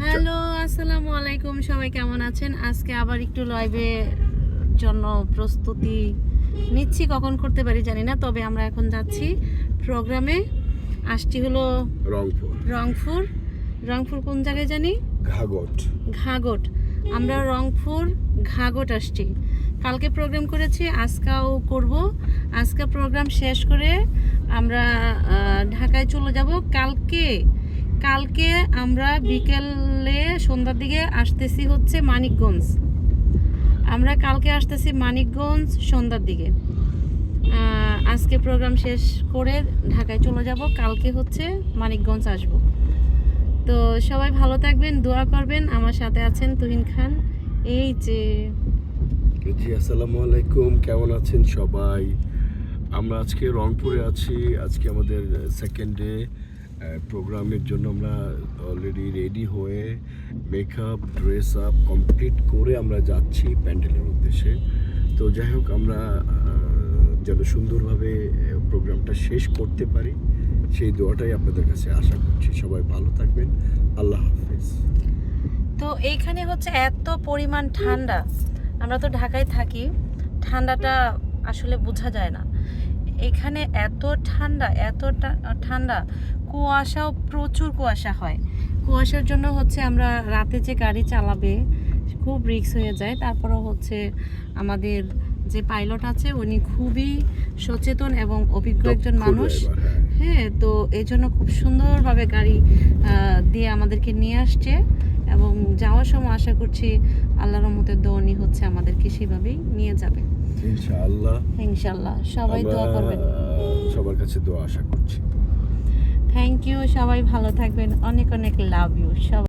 Hello, আসসালামু আলাইকুম। সবাই কেমন আছেন? আজকে আবার একটু লাইভে জন্য প্রস্তুতি নিচ্ছি, কখন করতে পারি জানি না। তবে আমরা এখন যাচ্ছি প্রোগ্রামে। আসছি হলো রংপুর। রংপুর কোন জায়গায় জানি? ঘাগট। আমরা রংপুর ঘাগট আসছি। কালকে প্রোগ্রাম করেছি, আজকেও করব। আজকে প্রোগ্রাম শেষ করে আমরা ঢাকায় চলে যাব। কালকে আমরা বিকেলে সন্ধ্যার দিকে আসতেছি হচ্ছে মানিকগঞ্জ। আমরা কালকে আসতেছি মানিকগঞ্জ সন্ধ্যার দিকে। আজকে প্রোগ্রাম শেষ করে ঢাকায় চলে যাব, কালকে হচ্ছে মানিকগঞ্জ আসব। তো সবাই ভালো থাকবেন, দোয়া করবেন। আমার সাথে আছেন তুহিন খান। এই যে জি, আসসালামু আলাইকুম, কেমন আছেন সবাই? আমরা আজকে রংপুরে আছি। আজকে আমাদের সেকেন্ড ডে প্রোগ্রামের জন্য আমরা অলরেডি রেডি হয়ে মেকআপ ড্রেস আপ কমপ্লিট করে আমরা যাচ্ছি প্যান্ডেলের উদ্দেশ্যে। তো যাই হোক, আমরা যেন সুন্দরভাবে প্রোগ্রামটা শেষ করতে পারি সেই দোয়াটাই আপনাদের কাছে আশা করছি। সবাই ভালো থাকবেন, আল্লাহ হাফেজ। তো এইখানে হচ্ছে এত পরিমাণ ঠান্ডা, আমরা তো ঢাকায় থাকি, ঠান্ডাটা আসলে বোঝা যায় না। এখানে এত ঠান্ডা, কুয়াশাও প্রচুর কুয়াশা হয়। কুয়াশার জন্য হচ্ছে আমরা রাতে যে গাড়ি চালাবে খুব রিস্ক হয়ে যায়। তারপরেও হচ্ছে আমাদের যে পাইলট আছে উনি খুবই সচেতন এবং অভিজ্ঞ একজন মানুষ। হ্যাঁ, তো এই জন্য খুব সুন্দরভাবে গাড়ি দিয়ে আমাদেরকে নিয়ে আসছে এবং যাওয়ার সময় আশা করছি আল্লাহর রহমতের দোয়ানি হচ্ছে আমাদেরকে সেভাবেই নিয়ে যাবে ইনশাআল্লাহ। সবাই দোয়া করবেন, সবার কাছে দোয়া আশা করছি। Thank you. সবাই ভালো থাকবেন, অনেক অনেক লাভ ইউ সবাই।